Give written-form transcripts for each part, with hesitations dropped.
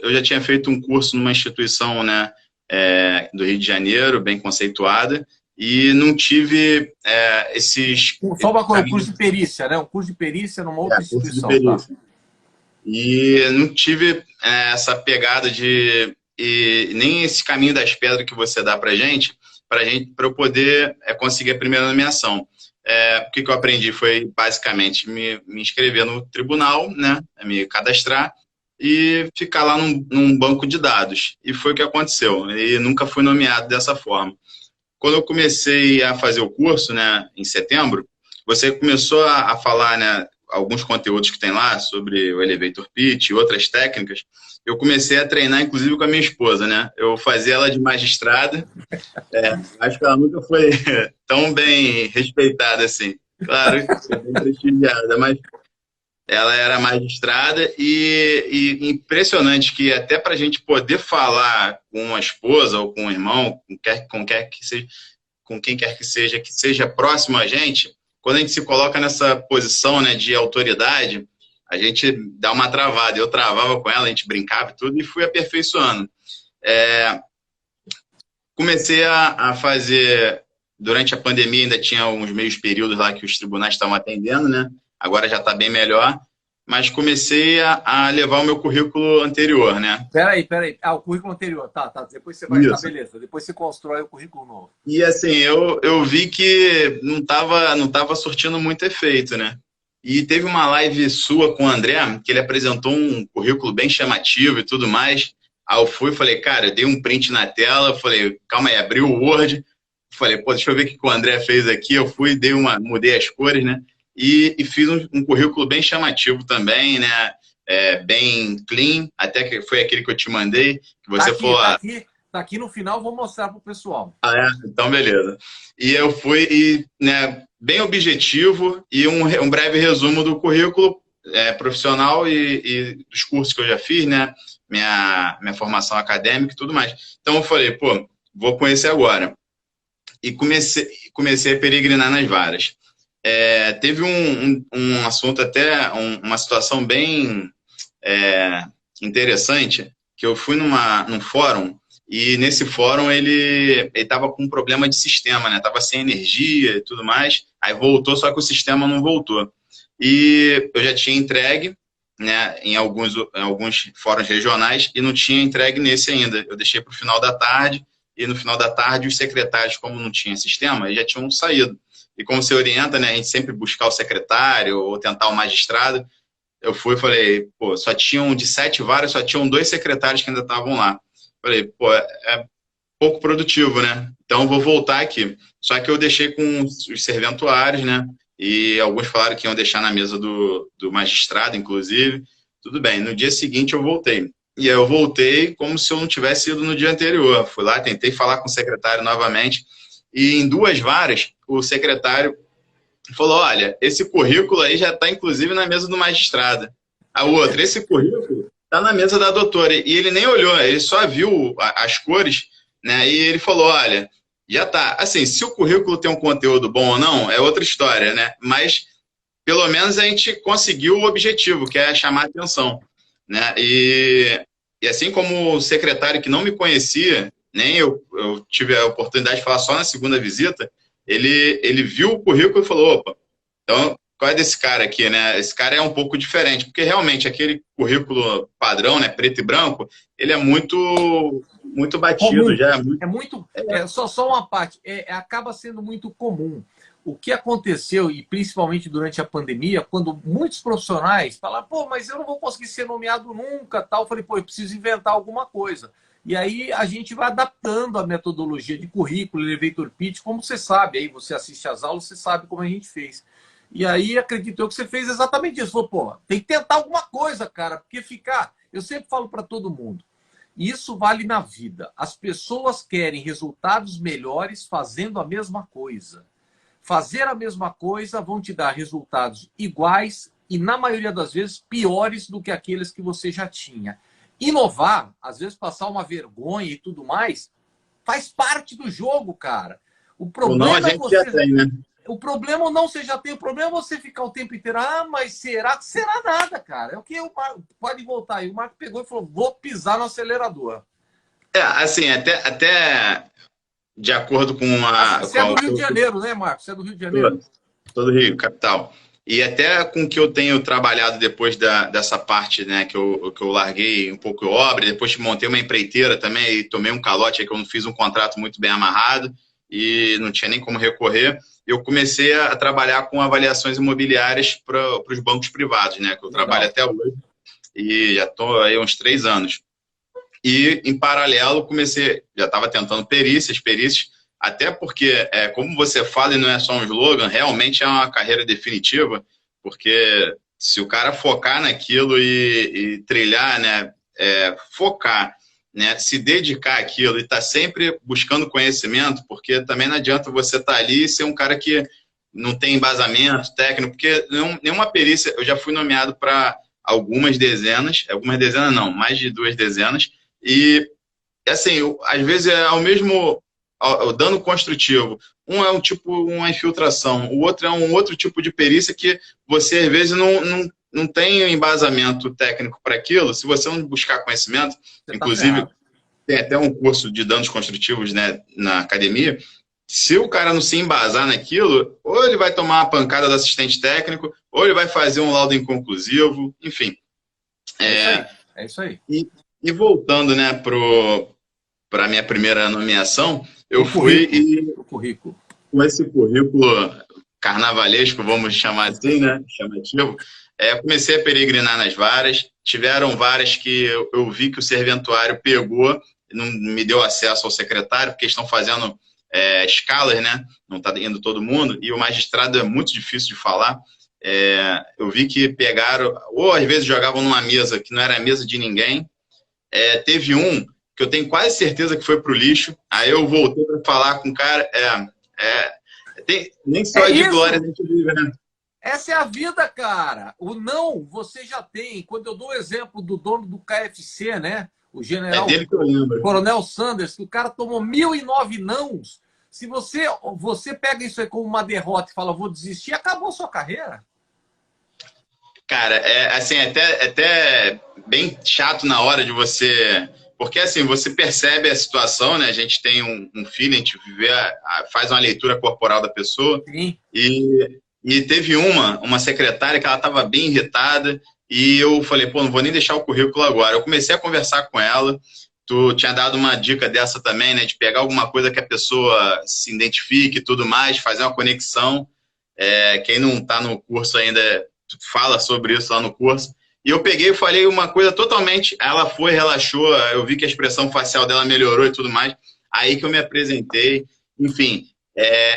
eu já tinha feito um curso numa instituição, né, do Rio de Janeiro, bem conceituada, e não tive esses Só uma coisa, um caminhos. curso de perícia, né? Um curso de perícia numa outra Curso de instituição, tá? perícia. E não tive essa pegada e nem esse caminho das pedras que você dá para eu poder conseguir a primeira nomeação. O que eu aprendi foi basicamente me inscrever no tribunal, né, me cadastrar e ficar lá num banco de dados. E foi o que aconteceu. E nunca fui nomeado dessa forma. Quando eu comecei a fazer o curso, né, em setembro, você começou a falar, né, alguns conteúdos que tem lá sobre o elevator pitch e outras técnicas. Eu comecei a treinar, inclusive, com a minha esposa, né? Eu fazia ela de magistrada. Acho que ela nunca foi tão bem respeitada assim. Claro, foi bem prestigiada, mas ela era magistrada e impressionante que até para a gente poder falar com uma esposa ou com um irmão, com quem quer que seja próximo a gente, quando a gente se coloca nessa posição, né, de autoridade, a gente dá uma travada. Eu travava com ela, a gente brincava e tudo, e fui aperfeiçoando. Comecei a fazer, durante a pandemia ainda tinha uns meios períodos lá que os tribunais estavam atendendo, né? Agora já está bem melhor, mas comecei a levar o meu currículo anterior, né? Peraí. O currículo anterior, tá. Depois você vai, tá, beleza. Depois você constrói o currículo novo. E assim, eu vi que não tava surtindo muito efeito, né? E teve uma live sua com o André, que ele apresentou um currículo bem chamativo e tudo mais. Aí eu fui e falei, cara, eu dei um print na tela, falei, calma aí, abri o Word, falei, pô, deixa eu ver o que o André fez aqui. Eu fui, mudei as cores, né? E fiz um currículo bem chamativo também, né? Bem clean, até que foi aquele que eu te mandei, que você falou... Tá aqui no final, vou mostrar pro pessoal. Então beleza. E eu fui, né, bem objetivo e um breve resumo do currículo profissional e dos cursos que eu já fiz, né? Minha formação acadêmica e tudo mais. Então eu falei, pô, vou conhecer agora. E comecei a peregrinar nas varas. Teve um assunto até, uma situação bem interessante, que eu fui num fórum, e nesse fórum ele estava com um problema de sistema, né? Estava sem energia e tudo mais, aí voltou, só que o sistema não voltou. E eu já tinha entregue, né, em alguns fóruns regionais, e não tinha entregue nesse ainda. Eu deixei para o final da tarde, e no final da tarde os secretários, como não tinha sistema, eles já tinham saído. E como você orienta, né, a gente sempre buscar o secretário ou tentar o magistrado, eu fui e falei, pô, de 7 varas, só tinham 2 secretários que ainda estavam lá. Falei, pô, é pouco produtivo, né? Então vou voltar aqui. Só que eu deixei com os serventuários, né? E alguns falaram que iam deixar na mesa do magistrado, inclusive. Tudo bem. No dia seguinte eu voltei. E aí eu voltei como se eu não tivesse ido no dia anterior. Fui lá, tentei falar com o secretário novamente. E em 2 varas, o secretário falou, olha, esse currículo aí já está inclusive na mesa do magistrado. A outra, esse currículo está na mesa da doutora. E ele nem olhou, ele só viu as cores, né? E ele falou, olha, já está. Assim, se o currículo tem um conteúdo bom ou não, é outra história, né? Mas, pelo menos, a gente conseguiu o objetivo, que é chamar a atenção, né? E assim como o secretário que não me conhecia, nem eu tive a oportunidade de falar só na segunda visita, ele viu o currículo e falou, opa, então, qual é desse cara aqui, né? Esse cara é um pouco diferente, porque realmente aquele currículo padrão, né, preto e branco, ele é muito batido comum. já. Só uma parte, acaba sendo muito comum. O que aconteceu, e principalmente durante a pandemia, quando muitos profissionais falaram, pô, mas eu não vou conseguir ser nomeado nunca, tal. Eu falei, pô, eu preciso inventar alguma coisa. E aí a gente vai adaptando a metodologia de currículo, elevator pitch, como você sabe, aí você assiste às aulas, você sabe como a gente fez. E aí acredito eu que você fez exatamente isso. Falou, pô, tem que tentar alguma coisa, cara, porque ficar... Eu sempre falo para todo mundo, isso vale na vida. As pessoas querem resultados melhores fazendo a mesma coisa. Fazer a mesma coisa vão te dar resultados iguais e, na maioria das vezes, piores do que aqueles que você já tinha. Inovar, às vezes passar uma vergonha e tudo mais, faz parte do jogo, cara. O problema Ou não, a gente já tem, né? o problema não você já tem, o problema é você ficar o tempo inteiro, mas será que será nada, cara? É o que o Marco, pode voltar aí. O Marco pegou e falou, vou pisar no acelerador. Assim, até de acordo com a... Você é do Rio de Janeiro, né, Marco? Você é do Rio de Janeiro? Sou do Rio, capital. E até com o que eu tenho trabalhado depois dessa parte, né, que eu larguei um pouco obra, depois montei uma empreiteira também e tomei um calote aí que eu não fiz um contrato muito bem amarrado e não tinha nem como recorrer. Eu comecei a trabalhar com avaliações imobiliárias para os bancos privados, né, que eu trabalho até hoje e já estou aí há uns 3 anos. E, em paralelo, já estava tentando perícias, até porque, como você fala, e não é só um slogan, realmente é uma carreira definitiva, porque se o cara focar naquilo e trilhar, né, focar, né, se dedicar àquilo e estar sempre buscando conhecimento, porque também não adianta você estar ali e ser um cara que não tem embasamento técnico, porque nenhuma perícia, eu já fui nomeado para algumas dezenas não, mais de 2 dezenas, e assim, às vezes é o dano construtivo. Um é uma infiltração, o outro é um outro tipo de perícia que você, às vezes, não tem embasamento técnico para aquilo. Se você não buscar conhecimento, inclusive, tem até um curso de danos construtivos, né, na academia. Se o cara não se embasar naquilo, ou ele vai tomar uma pancada do assistente técnico, ou ele vai fazer um laudo inconclusivo, enfim. É isso aí. E voltando, né, para a minha primeira nomeação, eu fui o currículo. Com esse currículo carnavalesco, vamos chamar assim, né, chamativo, comecei a peregrinar nas varas. Tiveram varas que eu vi que o serventuário pegou, não me deu acesso ao secretário, porque estão fazendo escalas, né, não está indo todo mundo, e o magistrado é muito difícil de falar. Eu vi que pegaram, ou às vezes jogavam numa mesa que não era a mesa de ninguém. Teve um que eu tenho quase certeza que foi pro lixo, aí eu voltei para falar com o cara, nem só de glória a gente vive, né? Essa é a vida, cara. O não, você já tem. Quando eu dou o exemplo do dono do KFC, né? O general dele que eu lembro. Coronel Sanders, que o cara tomou 1.009 nãos. Se você pega isso aí como uma derrota e fala, vou desistir, acabou a sua carreira. Cara, assim, até bem chato na hora de você... Porque, assim, você percebe a situação, né? A gente tem um feeling, a gente faz uma leitura corporal da pessoa. Sim. E teve uma secretária que ela estava bem irritada e eu falei, pô, não vou nem deixar o currículo agora. Eu comecei a conversar com ela. Tu tinha dado uma dica dessa também, né? De pegar alguma coisa que a pessoa se identifique e tudo mais, fazer uma conexão. Quem não está no curso ainda fala sobre isso lá no curso. E eu peguei e falei uma coisa totalmente... Ela foi, relaxou, eu vi que a expressão facial dela melhorou e tudo mais. Aí que eu me apresentei. Enfim,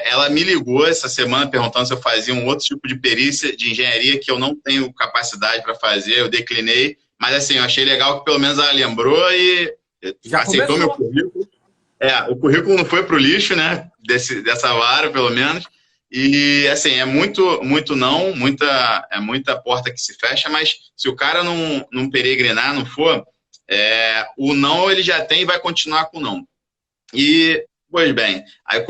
ela me ligou essa semana perguntando se eu fazia um outro tipo de perícia de engenharia que eu não tenho capacidade para fazer, eu declinei. Mas assim, eu achei legal que pelo menos ela lembrou e já aceitou começou. Meu currículo. O currículo não foi para o lixo, né? Dessa vara, pelo menos. E, assim, é muita porta que se fecha, mas se o cara não peregrinar, não for, o não ele já tem e vai continuar com o não. E, pois bem, aí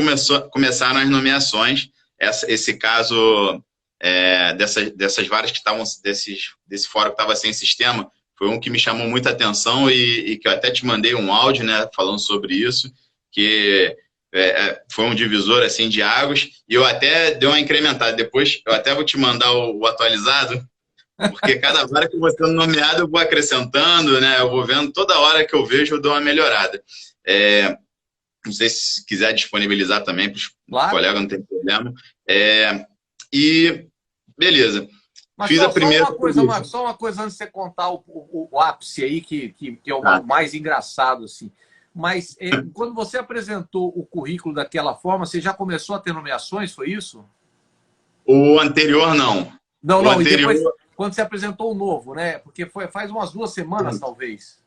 começaram as nomeações. Esse caso dessas varas que estavam, desse fórum que estava sem sistema, foi um que me chamou muita atenção e que eu até te mandei um áudio, né, falando sobre isso, que... foi um divisor assim de águas, e eu até dei uma incrementada. Depois eu até vou te mandar o atualizado, porque cada vara que eu vou sendo nomeado eu vou acrescentando, né? Eu vou vendo, toda hora que eu vejo eu dou uma melhorada. Não sei se quiser disponibilizar também para os colegas, não tem problema. E beleza. Mas Fiz a primeira. Só uma coisa, Marcos, só uma coisa antes de você contar o ápice aí, que é o mais engraçado, assim. Mas quando você apresentou o currículo daquela forma, você já começou a ter nomeações, foi isso? O anterior, não. Não, e depois, quando você apresentou o novo, né? Porque faz umas 2 semanas, talvez.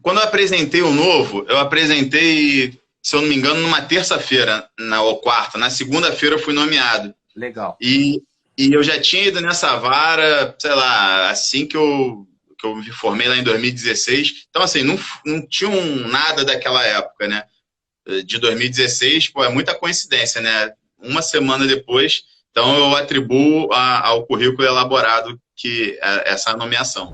Quando eu apresentei o novo, eu apresentei, se eu não me engano, numa terça-feira, ou quarta. Na segunda-feira eu fui nomeado. Legal. E eu já tinha ido nessa vara, sei lá, assim que eu me formei lá em 2016. Então, assim, não tinha nada daquela época, né? De 2016, pô, é muita coincidência, né? uma semana depois. Então, eu atribuo ao currículo elaborado essa nomeação.